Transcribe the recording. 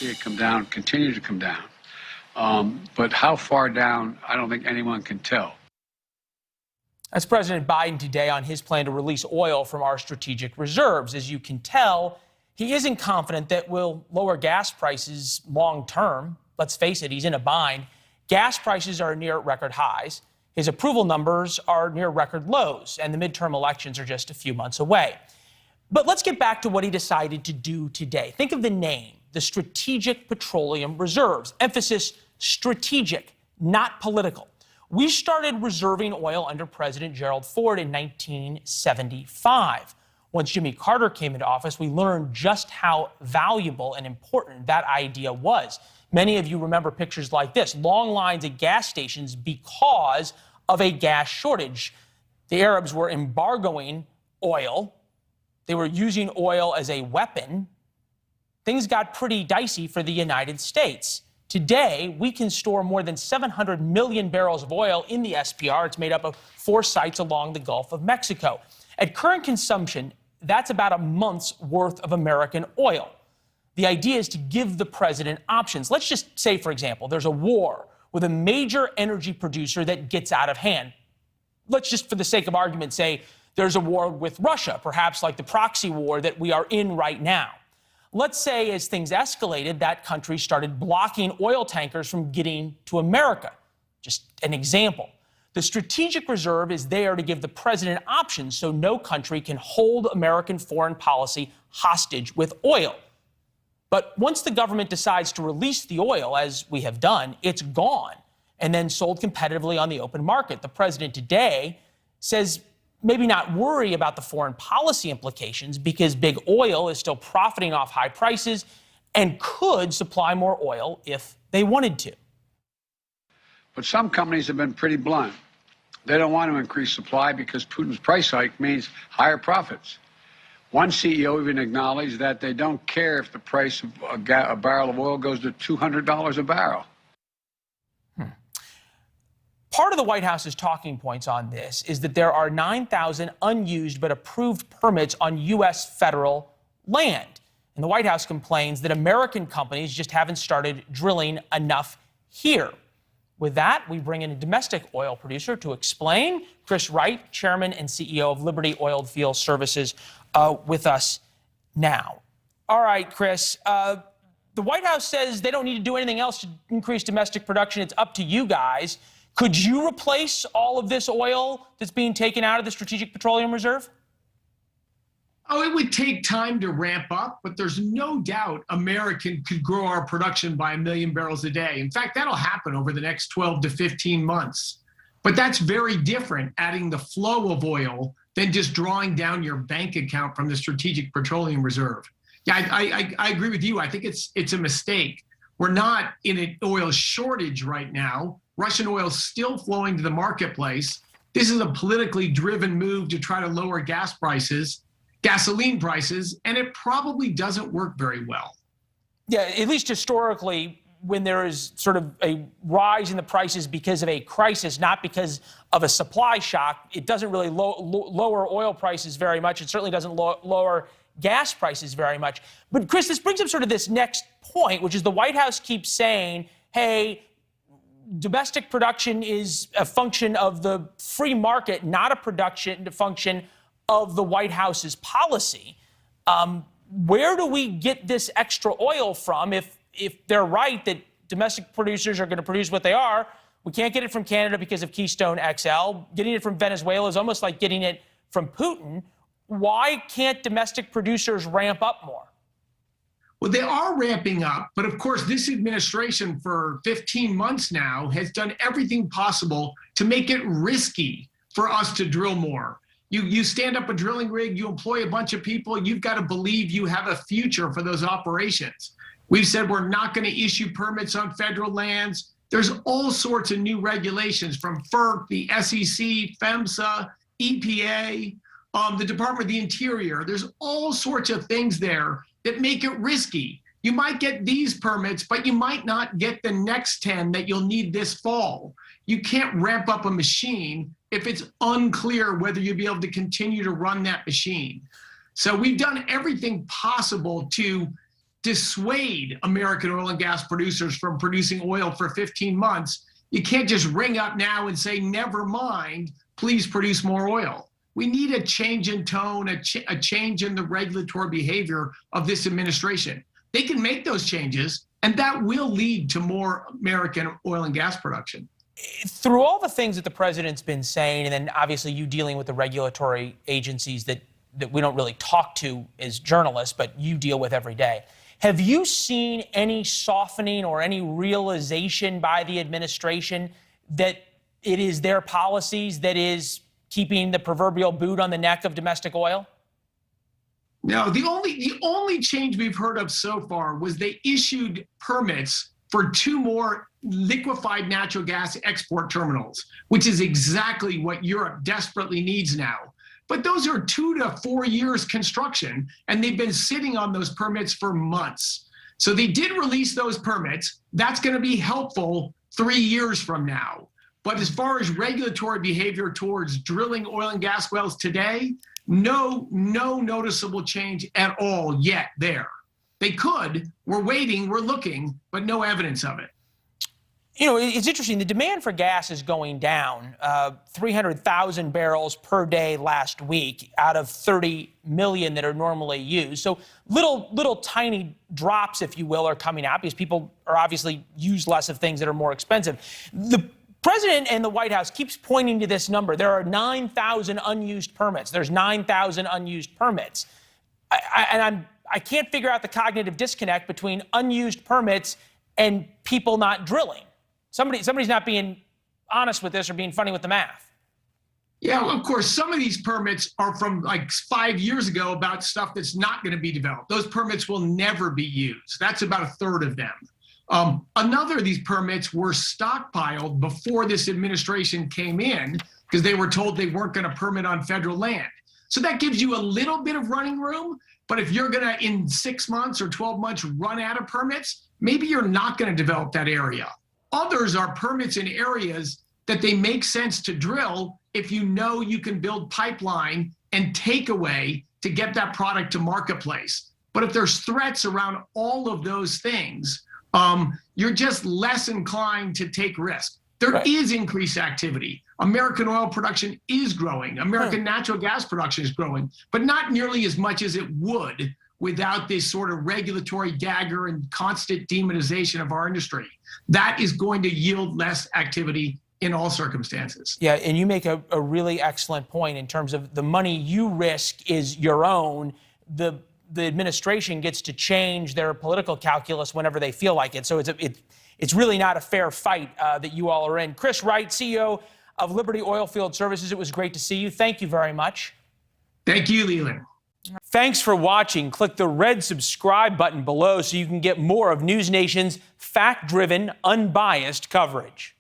see it come down, continue to come down. But how far down, I don't think anyone can tell. That's President Biden today on his plan to release oil from our strategic reserves. As you can tell, he isn't confident that we'll lower gas prices long term. Let's face it, he's in a bind. Gas prices are near record highs. His approval numbers are near record lows, and the midterm elections are just a few months away. But let's get back to what he decided to do today. Think of the name, the Strategic Petroleum Reserves. Emphasis strategic, not political. We started reserving oil under President Gerald Ford in 1975. Once Jimmy Carter came into office, we learned just how valuable and important that idea was. Many of you remember pictures like this, long lines at gas stations because of a gas shortage. The Arabs were embargoing oil. They were using oil as a weapon. Things got pretty dicey for the United States. Today, we can store more than 700 million barrels of oil in the SPR. It's made up of 4 sites along the Gulf of Mexico. At current consumption, that's about a month's worth of American oil. The idea is to give the president options. Let's just say, for example, there's a war with a major energy producer that gets out of hand. Let's just, for the sake of argument, say there's a war with Russia, perhaps like the proxy war that we are in right now. Let's say as things escalated, that country started blocking oil tankers from getting to America. Just an example. The strategic reserve is there to give the president options so no country can hold American foreign policy hostage with oil. But once the government decides to release the oil, as we have done, it's gone and then sold competitively on the open market. The president today says maybe not worry about the foreign policy implications because big oil is still profiting off high prices and could supply more oil if they wanted to. But some companies have been pretty blunt. They don't want to increase supply because Putin's price hike means higher profits. One CEO even acknowledged that they don't care if the price of a barrel of oil goes to $200 a barrel. Part of the White House's talking points on this is that there are 9,000 unused but approved permits on U.S. federal land. And the White House complains that American companies just haven't started drilling enough here. With that, we bring in a domestic oil producer to explain. Chris Wright, chairman and CEO of Liberty Oilfield Services, with us now. All right, Chris, the White House says they don't need to do anything else to increase domestic production. It's up to you guys. Could you replace all of this oil that's being taken out of the Strategic Petroleum Reserve? Oh, it would take time to ramp up, but there's no doubt American could grow our production by 1 million barrels a day. In fact, that'll happen over the next 12 to 15 months. But that's very different, adding the flow of oil, than just drawing down your bank account from the Strategic Petroleum Reserve. Yeah, I agree with you. I think it's a mistake. We're not in an oil shortage right now. Russian oil is still flowing to the marketplace. This is a politically driven move to try to lower gas prices, gasoline prices, and it probably doesn't work very well. Yeah, at least historically, when there is sort of a rise in the prices because of a crisis, not because of a supply shock, it doesn't really lower oil prices very much. It certainly doesn't lower gas prices very much. But Chris, this brings up sort of this next point, which is the White House keeps saying, hey, domestic production is a function of the free market, not a function of the White House's policy. Where do we get this extra oil from if they're right that domestic producers are going to produce what they are? We can't get it from Canada because of Keystone XL. Getting it from Venezuela is almost like getting it from Putin. Why can't domestic producers ramp up more? Well, they are ramping up, but of course, this administration for 15 months now has done everything possible to make it risky for us to drill more. You stand up a drilling rig, you employ a bunch of people, you've got to believe you have a future for those operations. We've said we're not going to issue permits on federal lands. There's all sorts of new regulations from FERC, the SEC, PHMSA, EPA, the Department of the Interior. There's all sorts of things there that make it risky. You might get these permits, but you might not get the next 10 that you'll need this fall. You can't ramp up a machine if it's unclear whether you'll be able to continue to run that machine. So we've done everything possible to dissuade American oil and gas producers from producing oil for 15 months, you can't just ring up now and say, never mind, please produce more oil. We need a change in tone, a change in the regulatory behavior of this administration. They can make those changes, and that will lead to more American oil and gas production. Through all the things that the president's been saying, and then obviously you dealing with the regulatory agencies that we don't really talk to as journalists, but you deal with every day, have you seen any softening or any realization by the administration that it is their policies that is keeping the proverbial boot on the neck of domestic oil? No, the only change we've heard of so far was they issued permits for 2 more liquefied natural gas export terminals, which is exactly what Europe desperately needs now. But those are 2 to 4 years construction, and they've been sitting on those permits for months. So they did release those permits. That's going to be helpful 3 years from now. But as far as regulatory behavior towards drilling oil and gas wells today, no noticeable change at all yet there. They could. We're waiting, we're looking, but no evidence of it. You know, it's interesting. The demand for gas is going down 300,000 barrels per day last week out of 30 million that are normally used. So little tiny drops, if you will, are coming out because people are obviously use less of things that are more expensive. The president and the White House keeps pointing to this number. There are 9,000 unused permits. There's 9,000 unused permits. I can't figure out the cognitive disconnect between unused permits and people not drilling. Somebody's not being honest with this or being funny with the math. Yeah, well, of course, some of these permits are from like 5 years ago about stuff that's not going to be developed. Those permits will never be used. That's about 1/3 of them. Another of these permits were stockpiled before this administration came in because they were told they weren't going to permit on federal land. So that gives you a little bit of running room. But if you're going to, in 6 months or 12 months, run out of permits, maybe you're not going to develop that area. Others are permits in areas that they make sense to drill if you know you can build pipeline and takeaway to get that product to marketplace. But if there's threats around all of those things, you're just less inclined to take risk. There is increased activity. American oil production is growing. American natural gas production is growing, but not nearly as much as it would without this sort of regulatory dagger and constant demonization of our industry. That is going to yield less activity in all circumstances. Yeah, and you make a really excellent point in terms of the money you risk is your own. The administration gets to change their political calculus whenever they feel like it. So it's really not a fair fight that you all are in. Chris Wright, CEO of Liberty Oilfield Services, it was great to see you. Thank you very much. Thank you, Leland. Thanks for watching. Click the red subscribe button below so you can get more of NewsNation's fact-driven, unbiased coverage.